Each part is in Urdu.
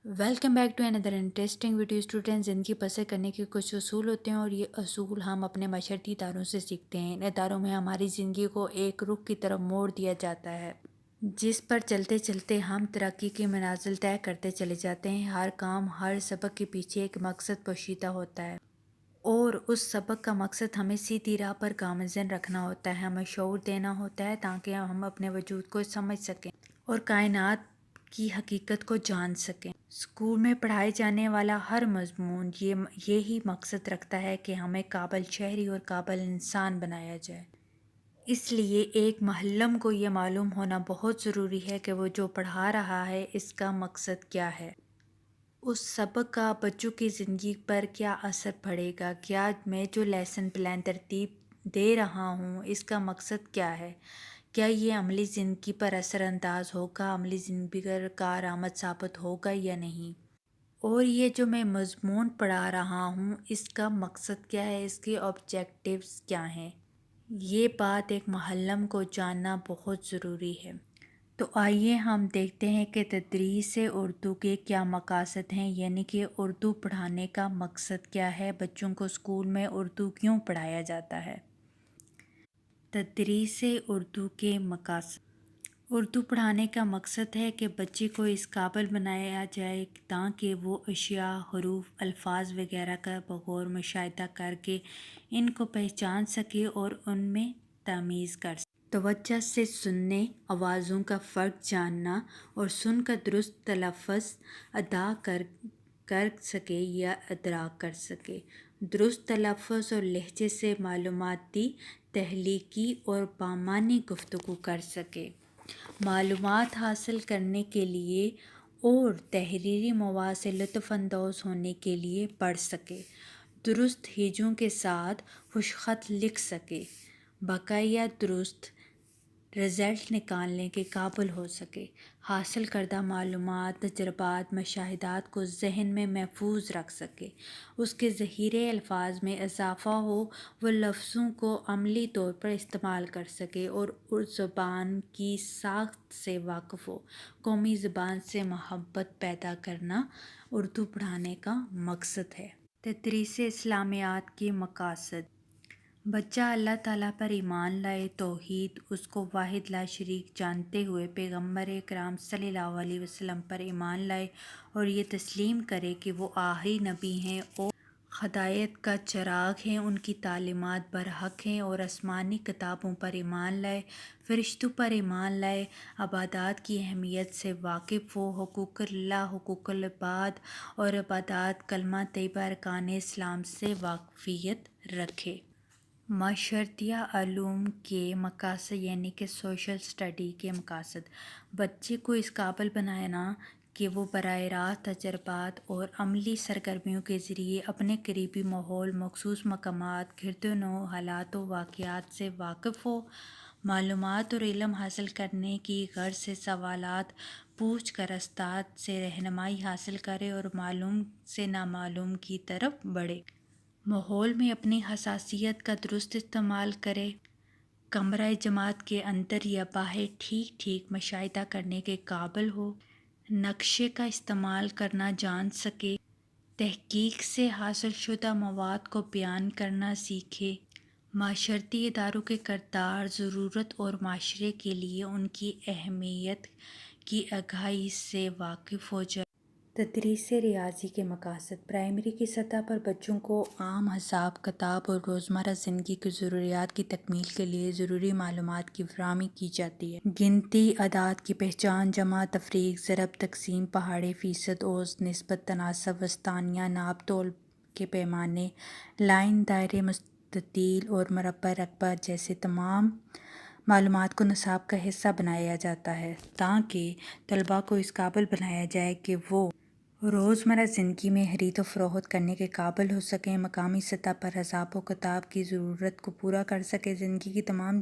Welcome back to another interesting video student. زندگی بسر کرنے کے کچھ اصول ہوتے ہیں اور یہ اصول ہم اپنے معاشرتی اداروں سے سیکھتے ہیں. ان اداروں میں ہماری زندگی کو ایک رخ کی طرف موڑ دیا جاتا ہے جس پر چلتے چلتے ہم ترقی کی منازل طے کرتے چلے جاتے ہیں. ہر کام، ہر سبق کے پیچھے ایک مقصد پوشیدہ ہوتا ہے اور اس سبق کا مقصد ہمیں سیدھی راہ پر گامزن رکھنا ہوتا ہے، ہمیں شعور دینا ہوتا ہے تاکہ ہم اپنے وجود کو سمجھ سکیں اور کائنات کی حقیقت کو جان سکیں. اسکول میں پڑھائے جانے والا ہر مضمون یہی مقصد رکھتا ہے کہ ہمیں قابل شہری اور قابل انسان بنایا جائے. اس لیے ایک معلم کو یہ معلوم ہونا بہت ضروری ہے کہ وہ جو پڑھا رہا ہے اس کا مقصد کیا ہے، اس سبق کا بچوں کی زندگی پر کیا اثر پڑے گا، کیا میں جو لیسن پلان ترتیب دے رہا ہوں اس کا مقصد کیا ہے، کیا یہ عملی زندگی پر اثر انداز ہوگا، عملی زندگی پر کارآمد ثابت ہوگا یا نہیں، اور یہ جو میں مضمون پڑھا رہا ہوں اس کا مقصد کیا ہے، اس کے آبجیکٹیوز کیا ہیں. یہ بات ایک معلم کو جاننا بہت ضروری ہے. تو آئیے ہم دیکھتے ہیں کہ تدریس اردو کے کیا مقاصد ہیں، یعنی کہ اردو پڑھانے کا مقصد کیا ہے، بچوں کو اسکول میں اردو کیوں پڑھایا جاتا ہے. تدریس اردو کے مقاصد. اردو پڑھانے کا مقصد ہے کہ بچے کو اس قابل بنایا جائے تاکہ وہ اشیاء، حروف، الفاظ وغیرہ کا بغور مشاہدہ کر کے ان کو پہچان سکے اور ان میں تمیز کر سکے. توجہ سے سننے، آوازوں کا فرق جاننا اور سن کر درست تلفظ ادا کر سکے یا ادراک کر سکے. درست تلفظ اور لہجے سے معلوماتی، تخلیقی اور بامعنی گفتگو کر سکے. معلومات حاصل کرنے کے لیے اور تحریری مواد سے لطف اندوز ہونے کے لیے پڑھ سکے. درست ہجوں کے ساتھ خوش خط لکھ سکے. باقاعدہ درست رزلٹ نکالنے کے قابل ہو سکے. حاصل کردہ معلومات، تجربات، مشاہدات کو ذہن میں محفوظ رکھ سکے. اس کے ذخیرۂ الفاظ میں اضافہ ہو، وہ لفظوں کو عملی طور پر استعمال کر سکے اور زبان کی ساخت سے واقف ہو. قومی زبان سے محبت پیدا کرنا اردو پڑھانے کا مقصد ہے. تدریس اسلامیات کے مقاصد. بچہ اللہ تعالیٰ پر ایمان لائے، توحید، اس کو واحد لا شریک جانتے ہوئے پیغمبر اکرم صلی اللہ علیہ وسلم پر ایمان لائے اور یہ تسلیم کرے کہ وہ آخری نبی ہیں اور ہدایت کا چراغ ہیں، ان کی تعلیمات برحق ہیں، اور آسمانی کتابوں پر ایمان لائے، فرشتوں پر ایمان لائے، عبادات کی اہمیت سے واقف ہو، حقوق اللہ، حقوق العباد اور عبادات کلمہ طیبہ ارکان اسلام سے واقفیت رکھے. معاشرتیہ علوم کے مقاصد، یعنی کہ سوشل اسٹڈی کے مقاصد. بچے کو اس قابل بنانا کہ وہ براہ راست تجربات اور عملی سرگرمیوں کے ذریعے اپنے قریبی ماحول، مخصوص مقامات، گرد و نواح حالات و واقعات سے واقف ہو. معلومات اور علم حاصل کرنے کی غرض سے سوالات پوچھ کر استاد سے رہنمائی حاصل کرے اور معلوم سے نامعلوم کی طرف بڑھے. ماحول میں اپنی حساسیت کا درست استعمال کرے. کمرہ جماعت کے اندر یا باہر ٹھیک مشاہدہ کرنے کے قابل ہو. نقشے کا استعمال کرنا جان سکے. تحقیق سے حاصل شدہ مواد کو بیان کرنا سیکھے. معاشرتی اداروں کے کردار، ضرورت اور معاشرے کے لیے ان کی اہمیت کی آگاہی سے واقف ہو جائے. تدریس ریاضی کے مقاصد. پرائمری کی سطح پر بچوں کو عام حساب کتاب اور روزمرہ زندگی کی ضروریات کی تکمیل کے لیے ضروری معلومات کی فراہمی کی جاتی ہے. گنتی، اعداد کی پہچان، جمع، تفریق، ضرب، تقسیم، پہاڑے، فیصد، اوسط، نسبت، تناسب، وسطانیہ، ناپ تول کے پیمانے، لائن، دائرے، مستطیل اور مربع، رقبہ جیسے تمام معلومات کو نصاب کا حصہ بنایا جاتا ہے تاکہ طلباء کو اس قابل بنایا جائے کہ وہ روزمرہ زندگی میں خرید و فروخت کرنے کے قابل ہو سکیں، مقامی سطح پر حساب و کتاب کی ضرورت کو پورا کر سکیں، زندگی کی تمام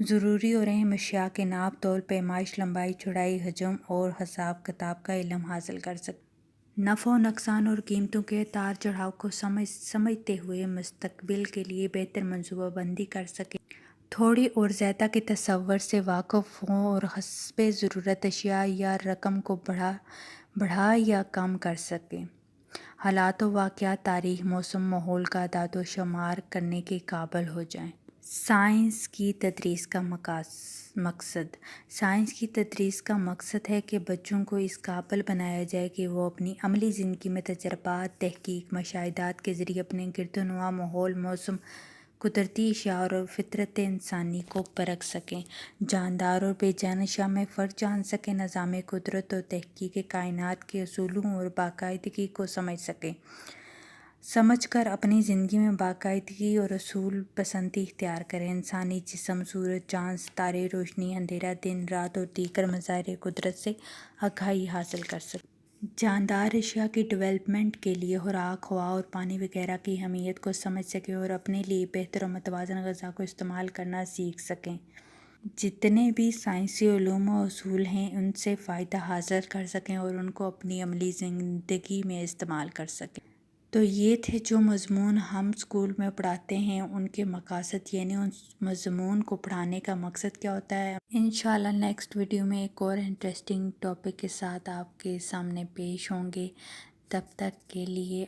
ضروری اور اہم اشیاء کے ناپ تول، پیمائش، لمبائی، چوڑائی، حجم اور حساب کتاب کا علم حاصل کر سکیں. نفع و نقصان اور قیمتوں کے اتار چڑھاؤ کو سمجھتے ہوئے مستقبل کے لیے بہتر منصوبہ بندی کر سکیں. تھوڑی اور زیادہ کے تصور سے واقف ہوں اور حسب ضرورت اشیاء یا رقم کو بڑا بڑھا یا کم کر سکیں۔ حالات و واقعات، تاریخ، موسم، ماحول کا اعداد و شمار کرنے کے قابل ہو جائیں۔ سائنس کی تدریس کا مقصد۔ سائنس کی تدریس کا مقصد ہے کہ بچوں کو اس قابل بنایا جائے کہ وہ اپنی عملی زندگی میں تجربات، تحقیق، مشاہدات کے ذریعے اپنے گرد و نواح ماحول، موسم، قدرتی اشیاء اور فطرت انسانی کو پرکھ سکیں، جاندار اور بے جان اشیاء میں فرق جان سکیں، نظام قدرت اور تحقیق کائنات کے اصولوں اور باقاعدگی کو سمجھ کر اپنی زندگی میں باقاعدگی اور اصول پسندی اختیار کریں۔ انسانی جسم، سورج، چاند، ستارے، روشنی، اندھیرا، دن، رات اور دیگر مظاہر قدرت سے آگاہی حاصل کر سکیں۔ جاندار اشیاء کی ڈیولپمنٹ کے لیے خوراک، ہوا اور پانی وغیرہ کی اہمیت کو سمجھ سکیں اور اپنے لیے بہتر و متوازن غذا کو استعمال کرنا سیکھ سکیں۔ جتنے بھی سائنسی علوم و اصول ہیں ان سے فائدہ حاصل کر سکیں اور ان کو اپنی عملی زندگی میں استعمال کر سکیں۔ تو یہ تھے جو مضمون ہم اسکول میں پڑھاتے ہیں، ان کے مقاصد، یعنی ان مضمون کو پڑھانے کا مقصد کیا ہوتا ہے۔ انشاءاللہ نیکسٹ ویڈیو میں ایک اور انٹرسٹنگ ٹاپک کے ساتھ آپ کے سامنے پیش ہوں گے۔ تب تک کے لیے